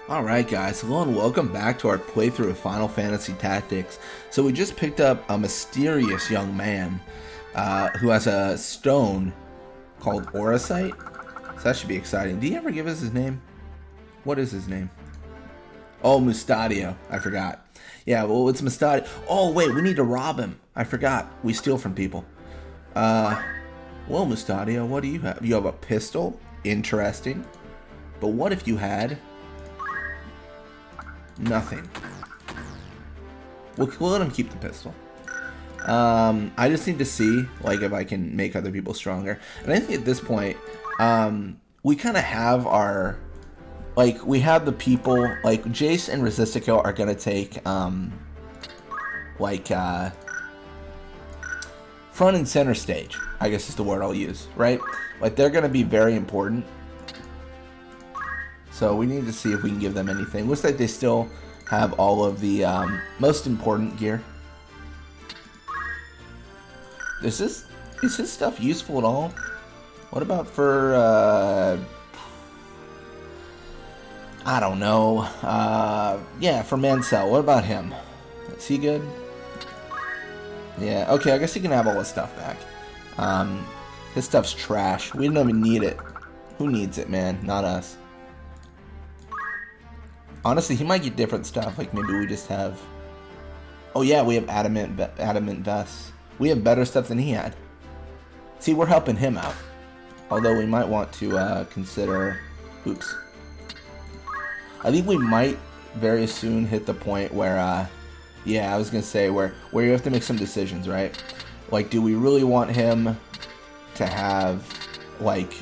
Alright guys, hello and welcome back to our playthrough of Final Fantasy Tactics. So we just picked up a mysterious young man who has a stone called Auracite. So that should be exciting. Did he ever give us his name? What is his name? Oh, Mustadio. I forgot. Yeah, well it's Mustadio. Oh wait, we need to rob him. I forgot. We steal from people. Well Mustadio, what do you have? You have a pistol? Interesting. But what if you had... nothing. We'll let him keep the pistol. I just need to see, like, if I can make other people stronger. And I think at this point, we kind of have our, like, we have the people, like, Jace and Resistiko are going to take, front and center stage, I guess is the word I'll use, right? Like, they're going to be very important. So we need to see if we can give them anything. Looks like they still have all of the most important gear. Is his stuff useful at all? What about for, I don't know. Yeah, for Mansell. What about him? Is he good? Yeah, okay, I guess he can have all his stuff back. His stuff's trash. We don't even need it. Who needs it, man? Not us. Honestly, he might get different stuff. Like, maybe we just have... oh, yeah, we have adamant vests. We have better stuff than he had. See, we're helping him out. Although we might want to consider... oops. I think we might very soon hit the point where... yeah, I was going to say where you have to make some decisions, right? Like, do we really want him to have, like,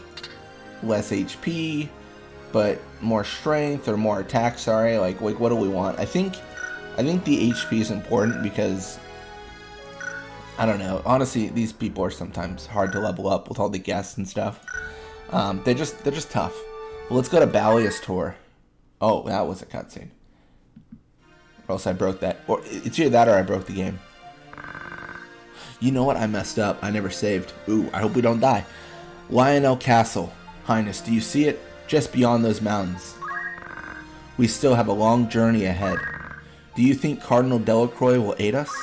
less HP... but more strength or more attack, sorry, like what do we want? I think the HP is important because I don't know, honestly these people are sometimes hard to level up with all the guests and stuff. They're just tough. Well, let's go to Balias Tor. Oh, that was a cutscene. Or else I broke that. Or it's either that or I broke the game. You know what? I messed up. I never saved. Ooh, I hope we don't die. Lionel Castle. Highness, do you see it? Just beyond those mountains. We still have a long journey ahead. Do you think Cardinal Delacroix will aid us?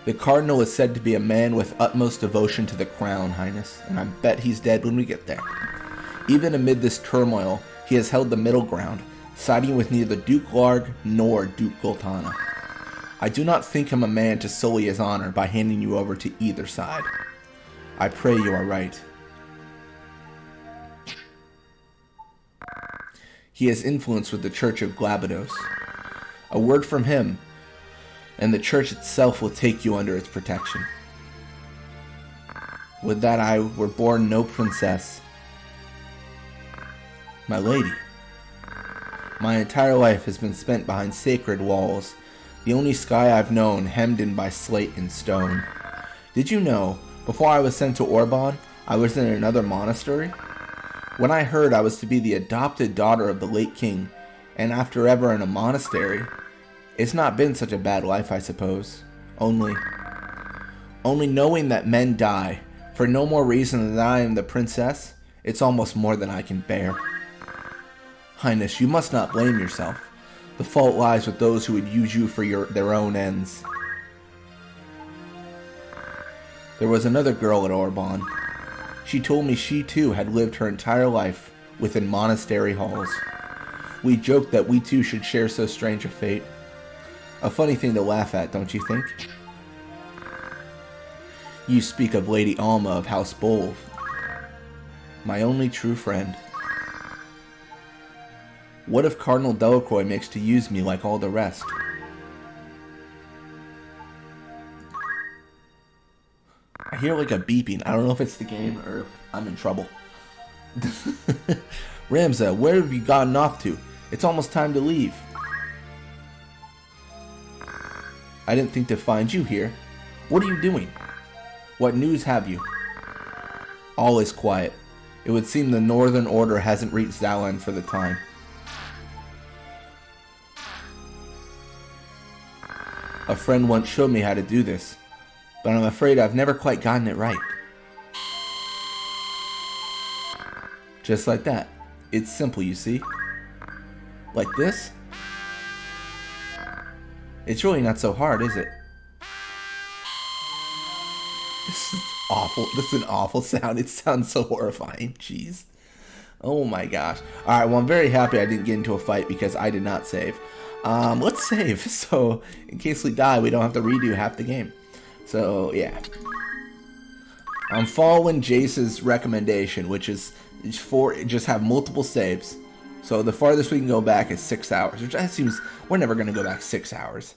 The Cardinal is said to be a man with utmost devotion to the crown, Highness, and I bet he's dead when we get there. Even amid this turmoil, he has held the middle ground, siding with neither Duke Larg nor Duke Goltana. I do not think him a man to sully his honor by handing you over to either side. I pray you are right. He has influence with the Church of Glabados. A word from him, and the Church itself will take you under its protection. Would that I were born no princess. My lady, my entire life has been spent behind sacred walls, the only sky I've known hemmed in by slate and stone. Did you know, before I was sent to Orban, I was in another monastery? When I heard I was to be the adopted daughter of the late king, and after ever in a monastery, it's not been such a bad life, I suppose. Only knowing that men die, for no more reason than that I am the princess, it's almost more than I can bear. Highness, you must not blame yourself. The fault lies with those who would use you for their own ends. There was another girl at Orban. She told me she too had lived her entire life within monastery halls. We joked that we too should share so strange a fate. A funny thing to laugh at, don't you think? You speak of Lady Alma of House Bolv, my only true friend. What if Cardinal Delacroix makes to use me like all the rest? I hear like a beeping. I don't know if it's the game or if I'm in trouble. Ramza, where have you gotten off to? It's almost time to leave. I didn't think to find you here. What are you doing? What news have you? All is quiet. It would seem the Northern Order hasn't reached Zalan for the time. A friend once showed me how to do this, but I'm afraid I've never quite gotten it right. Just like that. It's simple, you see. Like this? It's really not so hard, is it? This is awful. This is an awful sound. It sounds so horrifying. Jeez. Oh my gosh. Alright, well I'm very happy I didn't get into a fight because I did not save. Let's save. So, in case we die, we don't have to redo half the game. So, yeah. I'm following Jace's recommendation, which is just have multiple saves. So the farthest we can go back is 6 hours, which that seems, we're never going to go back 6 hours.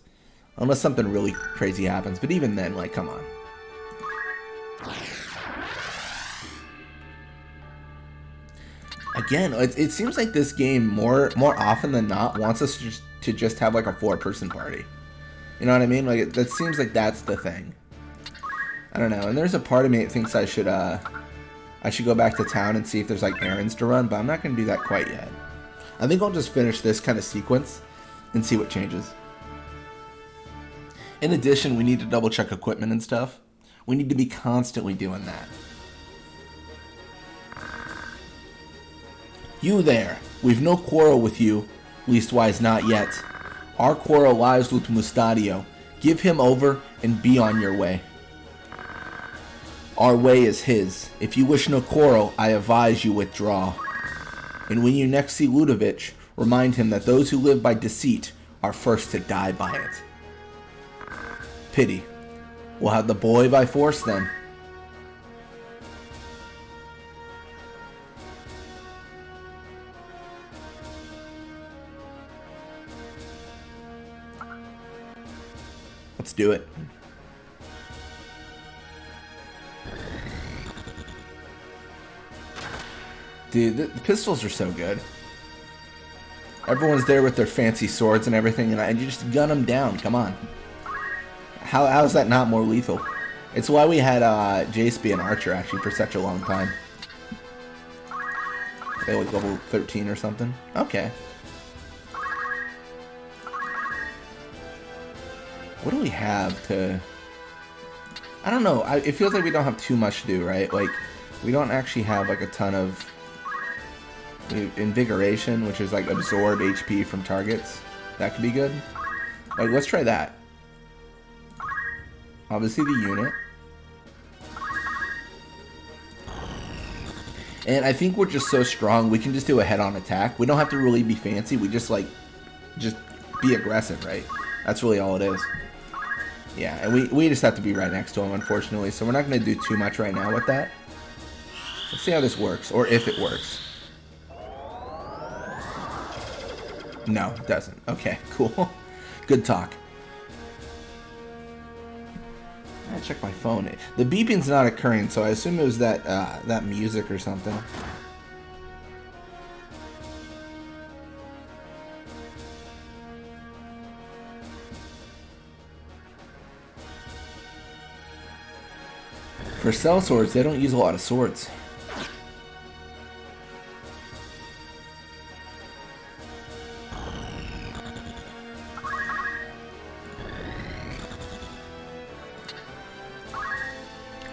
Unless something really crazy happens, but even then, like, come on. Again, it seems like this game more often than not wants us to just have like a 4-person party. You know what I mean? Like, that seems like that's the thing. I don't know, and there's a part of me that thinks I should go back to town and see if there's like errands to run, but I'm not going to do that quite yet. I think I'll just finish this kind of sequence and see what changes. In addition, we need to double check equipment and stuff. We need to be constantly doing that. You there, we've no quarrel with you, leastwise not yet. Our quarrel lies with Mustadio. Give him over and be on your way. Our way is his. If you wish no quarrel, I advise you withdraw. And when you next see Ludovic, remind him that those who live by deceit are first to die by it. Pity. We'll have the boy by force then. Let's do it. Dude, the pistols are so good. Everyone's there with their fancy swords and everything, and you just gun them down. Come on. How is that not more lethal? It's why we had Jace be an archer, actually, for such a long time. They like level 13 or something. Okay. What do we have to... I don't know. It feels like we don't have too much to do, right? Like, we don't actually have like a ton of... Invigoration, which is like absorb HP from targets. That could be good. Like, let's try that. Obviously the unit. And I think we're just so strong, we can just do a head-on attack. We don't have to really be fancy. We just be aggressive, right? That's really all it is. Yeah, and we just have to be right next to him, unfortunately. So we're not going to do too much right now with that. Let's see how this works, or if it works. No, it doesn't. Okay, cool. Good talk. I gotta check my phone. The beeping's not occurring, so I assume it was that music or something. For Sellswords, they don't use a lot of swords.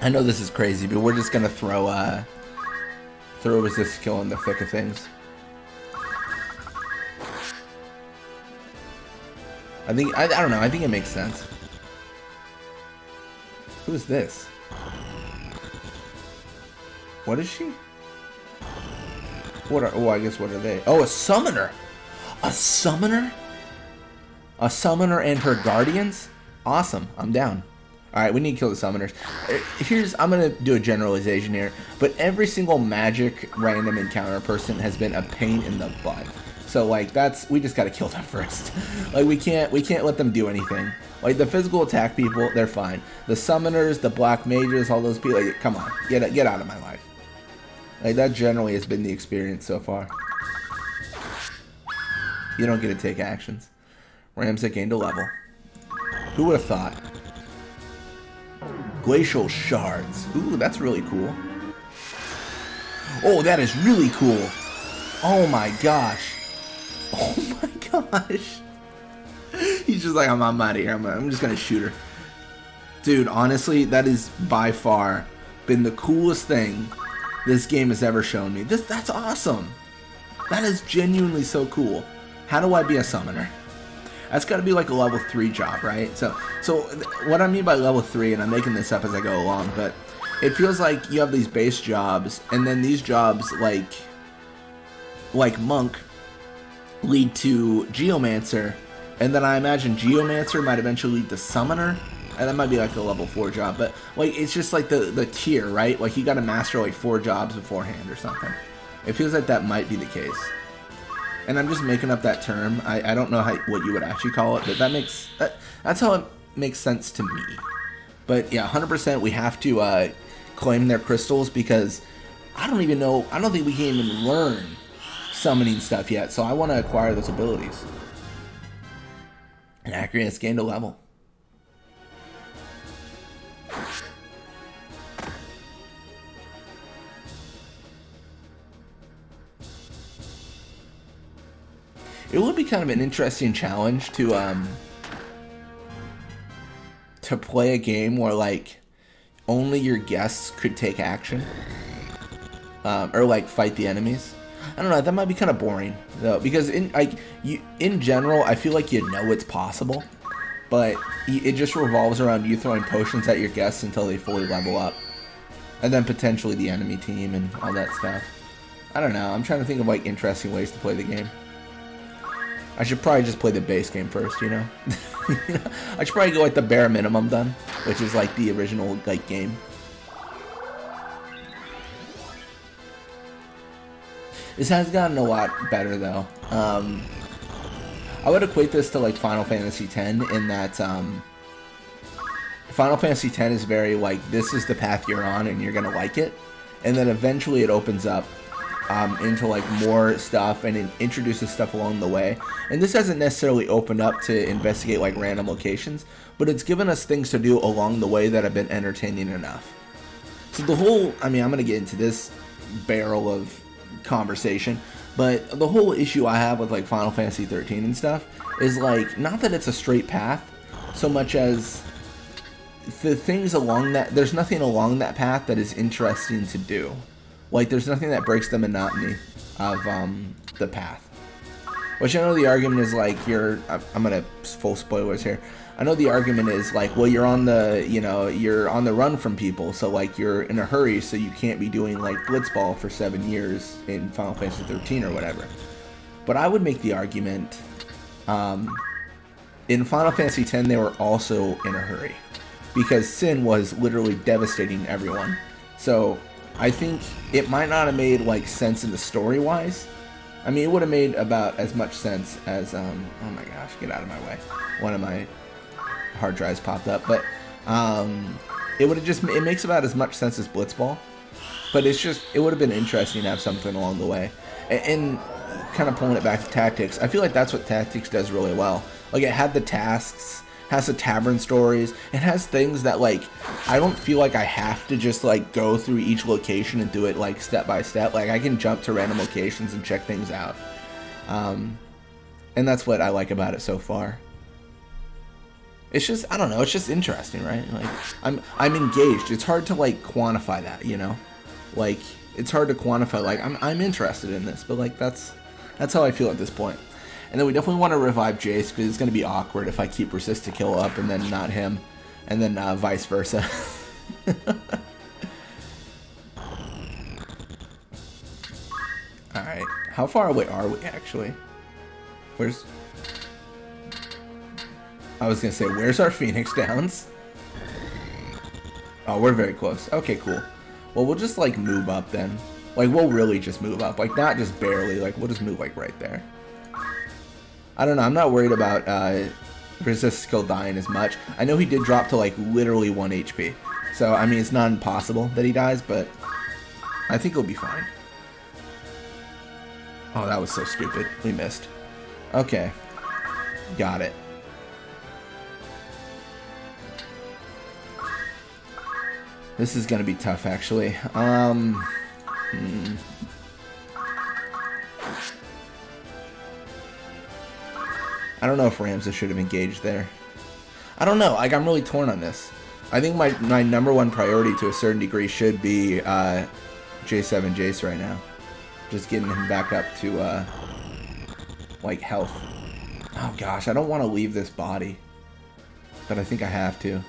I know this is crazy, but we're just gonna throw resist skill in the thick of things. I don't know. I think it makes sense. Who is this? What is she? I guess what are they? Oh, a summoner. A summoner? A summoner and her guardians? Awesome. I'm down. Alright, we need to kill the summoners. I'm going to do a generalization here, but every single magic random encounter person has been a pain in the butt. So, like, we just got to kill them first. Like, we can't let them do anything. Like, the physical attack people, they're fine. The summoners, the black mages, all those people, like, come on, get out of my life. Like, that generally has been the experience so far. You don't get to take actions. Ramsek gained a level. Who would have thought? Glacial shards. Ooh, that's really cool. Oh, that is really cool. Oh my gosh. Oh my gosh. He's just like, I'm out of here. I'm just gonna shoot her. Dude, honestly, that is by far been the coolest thing this game has ever shown me. That's awesome. That is genuinely so cool. how do I be a summoner? That's got to be like a level 3 job, right? So what I mean by level 3, and I'm making this up as I go along, but it feels like you have these base jobs, and then these jobs, like Monk, lead to Geomancer, and then I imagine Geomancer might eventually lead to Summoner, and that might be like a level 4 job, but like it's just like the tier, right? Like you got to master like 4 jobs beforehand or something. It feels like that might be the case. And I'm just making up that term. I don't know what you would actually call it, but that's how it makes sense to me. But yeah, 100% we have to claim their crystals, because I don't think we can even learn summoning stuff yet, so I want to acquire those abilities. And Acreon has gained a level. It would be kind of an interesting challenge to play a game where like only your guests could take action, or like fight the enemies. I don't know. That might be kind of boring though, because in general, I feel like you know it's possible, but it just revolves around you throwing potions at your guests until they fully level up, and then potentially the enemy team and all that stuff. I don't know. I'm trying to think of like interesting ways to play the game. I should probably just play the base game first, you know? I should probably go like the bare minimum done, which is like the original like game. This has gotten a lot better though. I would equate this to like Final Fantasy X in that Final Fantasy X is very like, this is the path you're on and you're gonna like it, and then eventually it opens up into like more stuff, and it introduces stuff along the way. And this hasn't necessarily opened up to investigate like random locations, but it's given us things to do along the way that have been entertaining enough. So the whole, I mean, I'm gonna get into this barrel of conversation, but the whole issue I have with like Final Fantasy 13 and stuff is like, not that it's a straight path so much as the things along that, there's nothing along that path that is interesting to do. Like, there's nothing that breaks the monotony of the path. Which I know the argument is like, I'm gonna full spoilers here. I know the argument is like, well, you're on the run from people, so like you're in a hurry, so you can't be doing like Blitzball for 7 years in Final Fantasy 13 or whatever. But I would make the argument, in Final Fantasy X they were also in a hurry, because Sin was literally devastating everyone. So I think it might not have made like sense in the story wise. I mean, it would have made about as much sense as oh my gosh, get out of my way. One of my hard drives popped up, but it makes about as much sense as Blitzball. But it would have been interesting to have something along the way. And kind of pulling it back to Tactics, I feel like that's what Tactics does really well. Like, it had the tasks, has the tavern stories, it has things that like I don't feel like I have to just like go through each location and do it like step by step. Like, I can jump to random locations and check things out, and that's what I like about it so far. It's just, I don't know, it's just interesting, right? Like, I'm engaged. It's hard to like quantify that, you know? Like, it's hard to quantify, like I'm interested in this, but like that's how I feel at this point. And then we definitely want to revive Jace, because it's going to be awkward if I keep resist to kill up and then not him, and then vice versa. Alright, how far away are we actually? I was going to say, where's our Phoenix Downs? Oh, we're very close. Okay, cool. Well, we'll just like move up then. Like, we'll really just move up. Like, not just barely, like we'll just move like right there. I don't know, I'm not worried about resist skill dying as much. I know he did drop to like literally 1 HP. So, I mean, it's not impossible that he dies, but I think he'll be fine. Oh, that was so stupid. We missed. Okay. Got it. This is gonna be tough, actually. I don't know if Ramza should have engaged there. I don't know. Like, I'm really torn on this. I think my number one priority to a certain degree should be J7 Jace right now. Just getting him back up to like, health. Oh gosh, I don't want to leave this body. But I think I have to.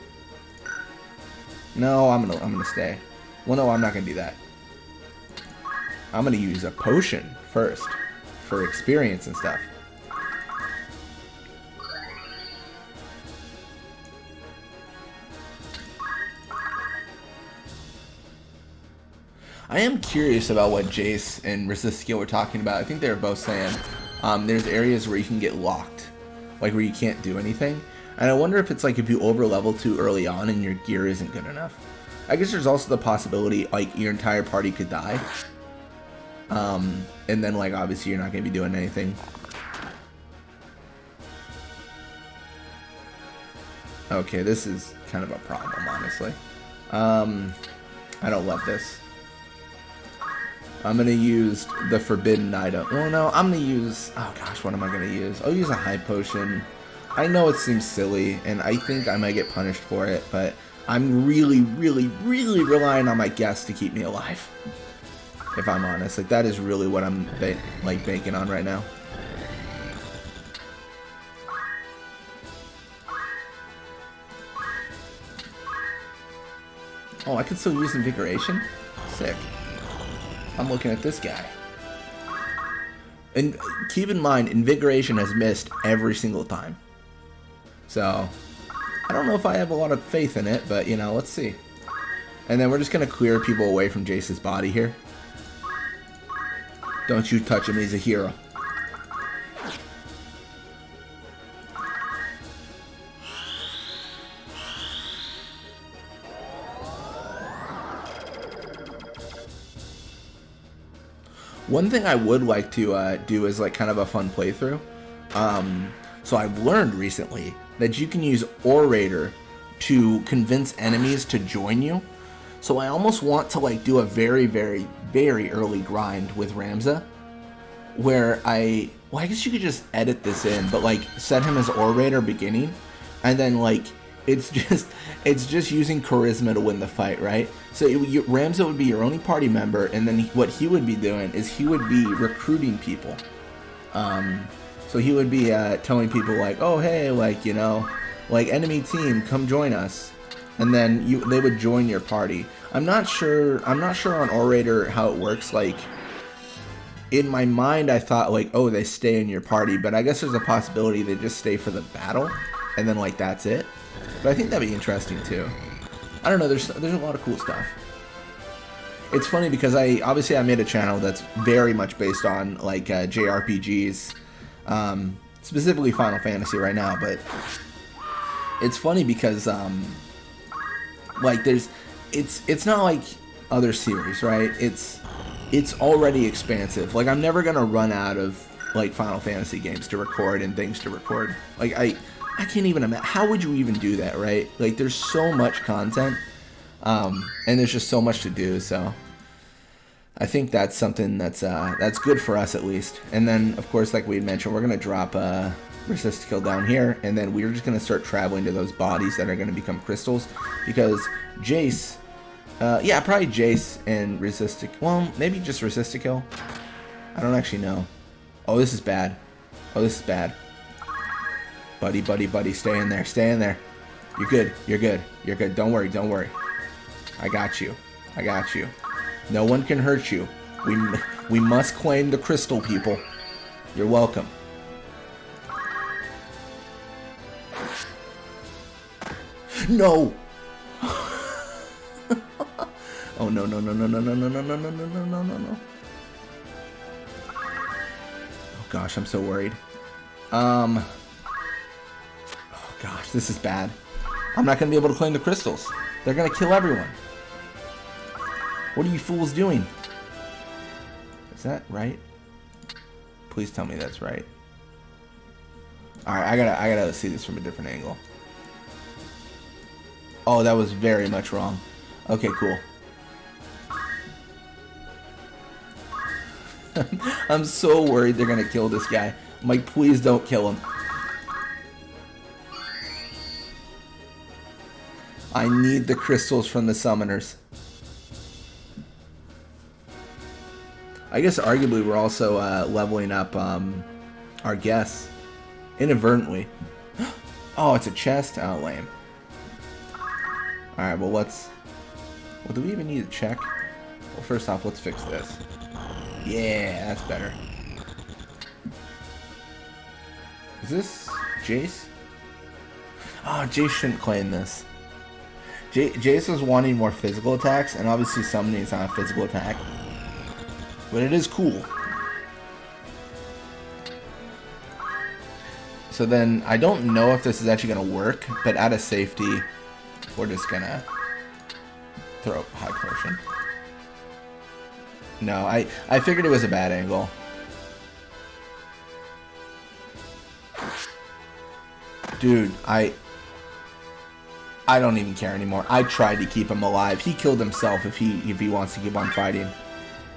No, I'm gonna stay. Well, no, I'm not gonna do that. I'm gonna use a potion first for experience and stuff. I am curious about what Jace and Resist Skill were talking about. I think they were both saying there's areas where you can get locked, like where you can't do anything. And I wonder if it's like if you over level too early on and your gear isn't good enough. I guess there's also the possibility like your entire party could die. And then like obviously you're not going to be doing anything. Okay, this is kind of a problem, honestly. I don't love this. I'm going to use the forbidden item. Well, no, I'm going to use... Oh, gosh, what am I going to use? I'll use a high potion. I know it seems silly, and I think I might get punished for it, but I'm really, really, really relying on my guess to keep me alive. If I'm honest. Like, that is really what I'm, banking on right now. Oh, I can still use Invigoration? Sick. I'm looking at this guy. And keep in mind, Invigoration has missed every single time. So, I don't know if I have a lot of faith in it, but, you know, let's see. And then we're just going to clear people away from Jace's body here. Don't you touch him, he's a hero. One thing I would like to do is like kind of a fun playthrough. So I've learned recently that you can use Orator to convince enemies to join you. So I almost want to like do a very, very, very early grind with Ramza, where I guess you could just edit this in, but like set him as Orator beginning, and then like it's just using charisma to win the fight, right? So Ramza would be your only party member, and then what he would be doing is he would be recruiting people. So he would be telling people like, oh hey, like, you know, like enemy team, come join us, and then they would join your party. I'm not sure on Orator how it works. Like in my mind, I thought like, oh, they stay in your party, but I guess there's a possibility they just stay for the battle, and then like that's it. But I think that'd be interesting too. I don't know, there's a lot of cool stuff. It's funny because I made a channel that's very much based on like JRPGs, specifically Final Fantasy right now, but it's funny because like it's not like other series, right? It's already expansive. Like I'm never gonna run out of like Final Fantasy games to record and things to record. Like I can't even imagine. How would you even do that, right? Like, there's so much content, and there's just so much to do. So, I think that's something that's good for us at least. And then, of course, like we had mentioned, we're gonna drop Resist Kill down here, and then we're just gonna start traveling to those bodies that are gonna become crystals, because Jace, yeah, probably Jace and Resist. Well, maybe just Resist Kill. I don't actually know. Oh, this is bad. Oh, this is bad. Buddy, buddy, buddy, stay in there, stay in there. You're good, you're good, you're good. Don't worry, don't worry. I got you, I got you. No one can hurt you. We must claim the crystal, people. You're welcome. No! Oh no, no, no, no, no, no, no, no, no, no, no, no, no, no, no. Oh gosh, I'm so worried. Gosh, this is bad. I'm not going to be able to claim the crystals. They're going to kill everyone. What are you fools doing? Is that right? Please tell me that's right. Alright, I gotta see this from a different angle. Oh, that was very much wrong. Okay, cool. I'm so worried they're going to kill this guy. I'm like, please don't kill him. I need the crystals from the summoners. I guess arguably we're also leveling up our guess inadvertently. Oh, it's a chest? Oh, lame. Alright, well, let's... Well, do we even need to check? Well, first off, let's fix this. Yeah, that's better. Is this Jace? Oh, Jace shouldn't claim this. Jace was wanting more physical attacks, and obviously summoning is not a physical attack. But it is cool. So then, I don't know if this is actually going to work, but out of safety, we're just going to throw High Potion. No, I figured it was a bad angle. Dude, I don't even care anymore. I tried to keep him alive. He killed himself if he wants to keep on fighting.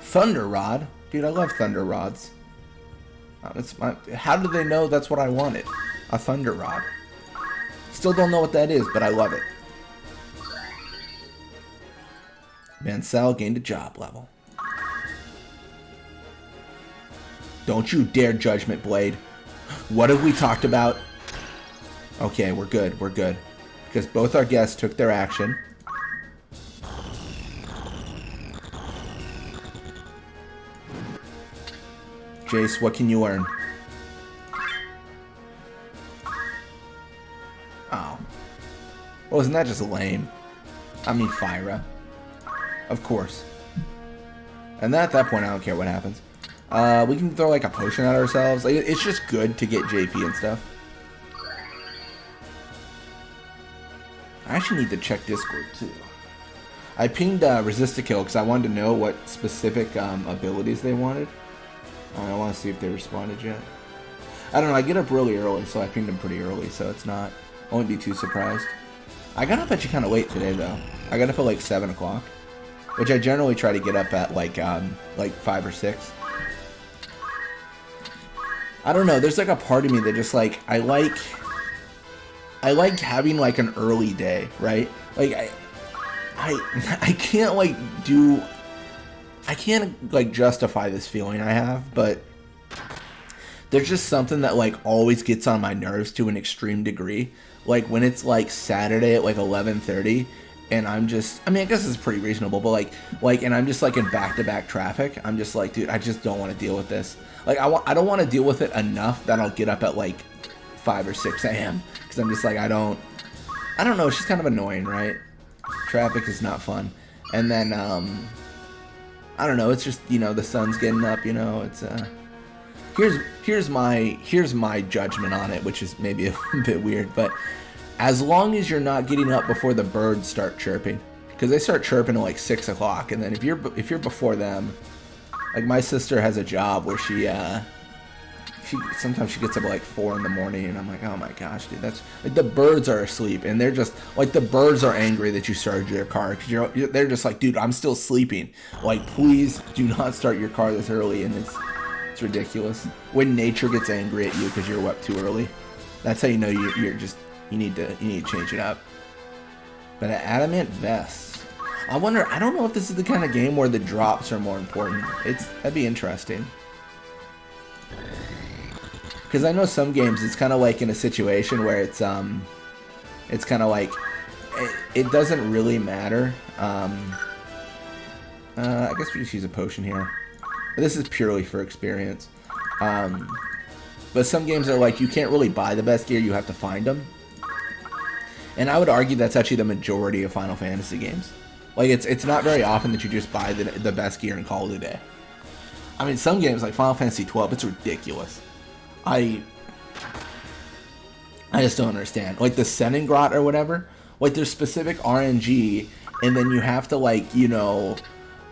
Thunder Rod? Dude, I love Thunder Rods. How do they know that's what I wanted? A Thunder Rod. Still don't know what that is, but I love it. Mansell gained a job level. Don't you dare Judgment Blade. What have we talked about? Okay, we're good. We're good. Because both our guests took their action. Jace, what can you learn? Oh. Well, isn't that just lame? I mean, Fyra. Of course. And then at that point, I don't care what happens. We can throw like a potion at ourselves. Like, it's just good to get JP and stuff. I actually need to check Discord too. I pinged Resist-A-Kill because I wanted to know what specific abilities they wanted. I want to see if they responded yet. I don't know, I get up really early, so I pinged them pretty early, so it's not... I won't be too surprised. I got up actually kind of late today, though. I got up at like 7 o'clock. Which I generally try to get up at like 5 or 6. I don't know, there's like a part of me that just like... I like having like an early day, right? Like, I can't like do... I can't like justify this feeling I have, but there's just something that like always gets on my nerves to an extreme degree. Like when it's like Saturday at like 11:30 and I'm just, I mean, I guess it's pretty reasonable, but like and I'm just like in back-to-back traffic. I'm just like, dude, I just don't want to deal with this. Like I don't want to deal with it enough that I'll get up at like 5 or 6 a.m. because I'm just like, I don't know, it's just kind of annoying, right? Traffic is not fun. And then I don't know, it's just, you know, the sun's getting up, you know, it's here's my judgment on it, which is maybe a bit weird, but as long as you're not getting up before the birds start chirping, because they start chirping at like 6 o'clock, and then if you're before them, like my sister has a job where she sometimes she gets up at like 4 in the morning, and I'm like, oh my gosh, dude, that's like the birds are asleep, and they're just like, the birds are angry that you started your car because they're just like, dude, I'm still sleeping. Like, please do not start your car this early, and it's ridiculous. When nature gets angry at you because you're up too early, that's how you know you need to change it up. But an adamant vest, I wonder. I don't know if this is the kind of game where the drops are more important. That'd be interesting. Because I know some games, it's kind of like in a situation where it's kind of like, it doesn't really matter. I guess we just use a potion here. This is purely for experience. But some games are like, you can't really buy the best gear, you have to find them. And I would argue that's actually the majority of Final Fantasy games. Like, it's not very often that you just buy the best gear and call it a day. I mean, some games like Final Fantasy 12, it's ridiculous. I just don't understand. Like the Senengrot or whatever, like there's specific RNG, and then you have to like, you know,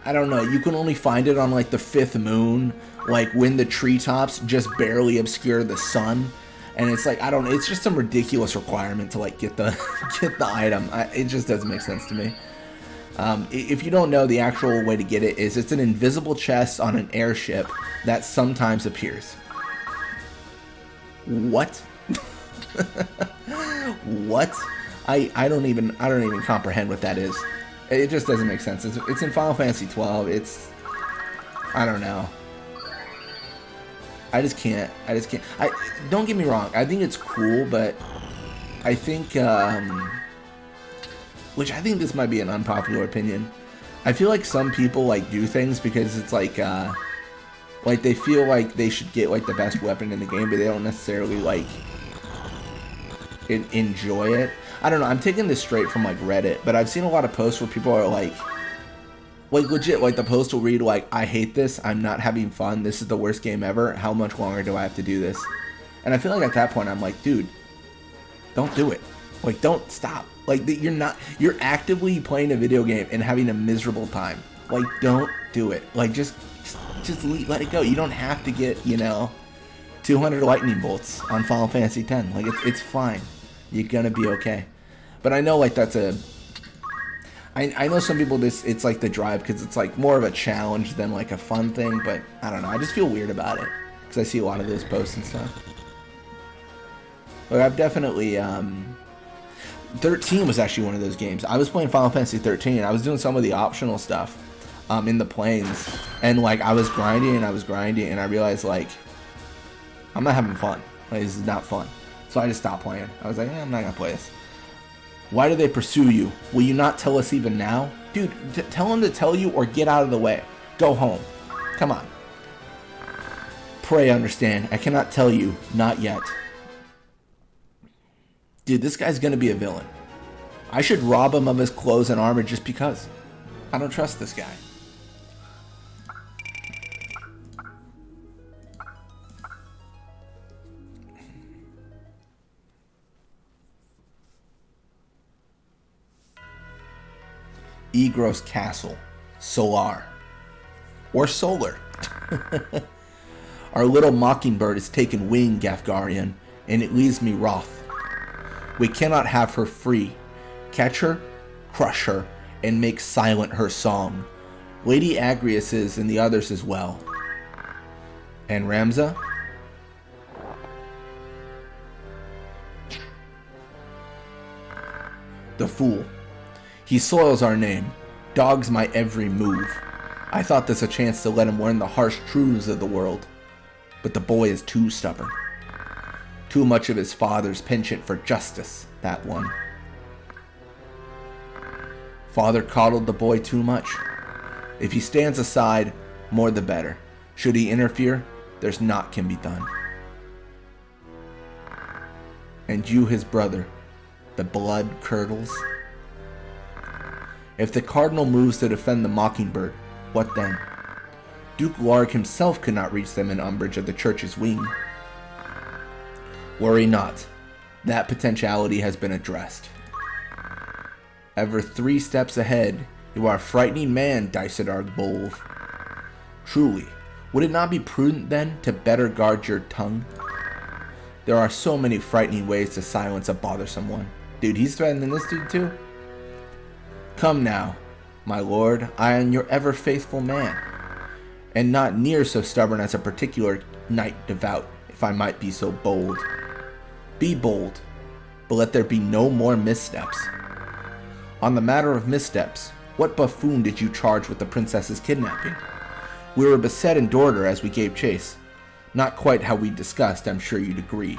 I don't know, you can only find it on like the 5th moon, like when the treetops just barely obscure the sun, and it's like, I don't know, it's just some ridiculous requirement to like get the item. It just doesn't make sense to me. If you don't know, the actual way to get it is it's an invisible chest on an airship that sometimes appears. What? What? I don't even comprehend what that is. It just doesn't make sense. It's in Final Fantasy 12. I don't know. I just can't. Don't get me wrong. I think it's cool, but I think, which I think this might be an unpopular opinion. I feel like some people like do things because it's like they feel like they should get like the best weapon in the game, but they don't necessarily like enjoy it. I don't know. I'm taking this straight from like Reddit, but I've seen a lot of posts where people are like legit, like the post will read like, I hate this, I'm not having fun, this is the worst game ever, how much longer do I have to do this? And I feel like at that point I'm like, dude, don't do it. Like, don't stop. Like, you're actively playing a video game and having a miserable time. Like, don't do it. Like, just let it go. You don't have to get, 200 lightning bolts on Final Fantasy X. Like, it's fine. You're gonna be okay. But I know, like, that's I know some people, it's like the drive because it's like more of a challenge than like a fun thing, but I don't know. I just feel weird about it because I see a lot of those posts and stuff. But I've definitely, 13 was actually one of those games. I was playing Final Fantasy 13. I was doing some of the optional stuff in the plains, and like I was grinding, and I realized like I'm not having fun. Like, this is not fun. So I just stopped playing. I was like, I'm not gonna play this. Why do they pursue you? Will you not tell us even now? Dude, tell them to tell you or get out of the way. Go home. Come on. Pray understand. I cannot tell you. Not yet. Dude, this guy's gonna be a villain. I should rob him of his clothes and armor just because. I don't trust this guy. Egros Castle, Solar, or Solar. Our little mockingbird has taken wing, Gafgarian, and it leaves me wroth. We cannot have her free. Catch her, crush her, and make silent her song. Lady Agrias's and the others as well. And Ramza? The fool. He soils our name, dogs my every move. I thought this a chance to let him learn the harsh truths of the world. But the boy is too stubborn. Too much of his father's penchant for justice, that one. Father coddled the boy too much. If he stands aside, more the better. Should he interfere, there's naught can be done. And you, his brother, the blood curdles. If the cardinal moves to defend the mockingbird, what then? Duke Larg himself could not reach them in umbrage of the church's wing. Worry not. That potentiality has been addressed. Ever 3 steps ahead, you are a frightening man, Dycedarg Bolv. Truly, would it not be prudent then to better guard your tongue? There are so many frightening ways to silence a bothersome one. Dude, he's threatening this dude too? Come now, my lord, I am your ever faithful man, and not near so stubborn as a particular knight devout, if I might be so bold. Be bold, but let there be no more missteps. On the matter of missteps, what buffoon did you charge with the princess's kidnapping? We were beset and adored her as we gave chase. Not quite how we discussed, I'm sure you'd agree.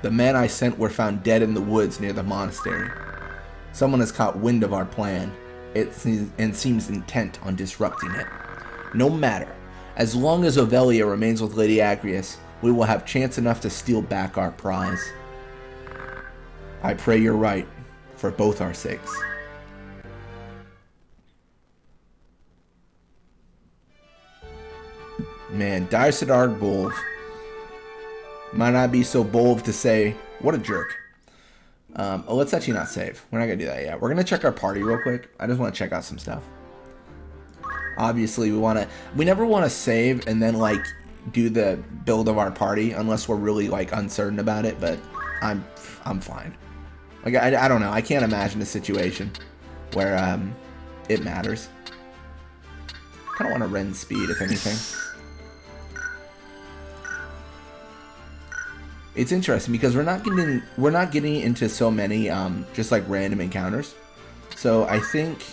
The men I sent were found dead in the woods near the monastery. Someone has caught wind of our plan, and seems intent on disrupting it. No matter. As long as Ovelia remains with Lady Agrias, we will have chance enough to steal back our prize. I pray you're right, for both our sakes. Man, Dycedarg Bolv. Might not be so bold to say, what a jerk. Let's actually not save. We're not going to do that yet. We're going to check our party real quick. I just want to check out some stuff. Obviously, we never want to save and then, like, do the build of our party unless we're really, like, uncertain about it, but I'm fine. Like, I don't know. I can't imagine a situation where, it matters. Kind of want to rend speed, if anything. It's interesting because we're not getting into so many just like random encounters. So I think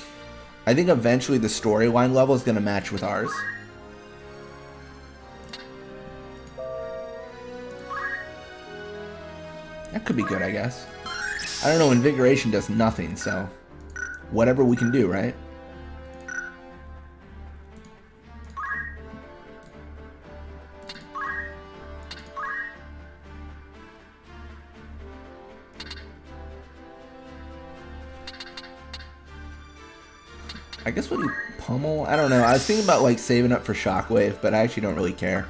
eventually the storyline level is gonna match with ours. That could be good, I guess. I don't know, Invigoration does nothing, so whatever we can do, right? I guess we'll do Pummel. I don't know. I was thinking about like saving up for Shockwave, but I actually don't really care.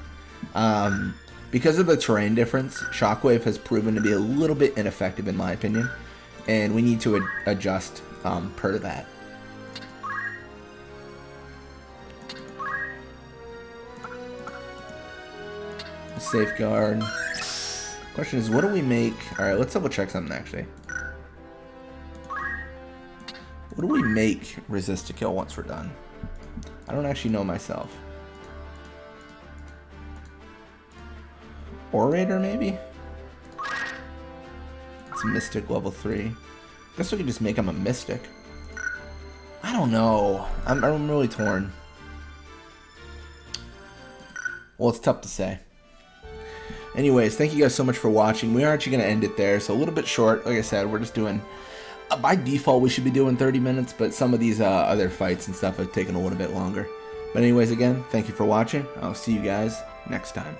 Because of the terrain difference, Shockwave has proven to be a little bit ineffective in my opinion, and we need to adjust per that. Safeguard. Question is, what do we make? Alright, let's double check something actually. What do we make resist to kill once we're done? I don't actually know myself. Orator, maybe? It's Mystic level 3. Guess we could just make him a Mystic. I don't know. I'm really torn. Well, it's tough to say. Anyways, thank you guys so much for watching. We are actually going to end it there, so a little bit short. Like I said, we're just doing... by default, we should be doing 30 minutes, but some of these other fights and stuff have taken a little bit longer. But anyways, again, thank you for watching. I'll see you guys next time.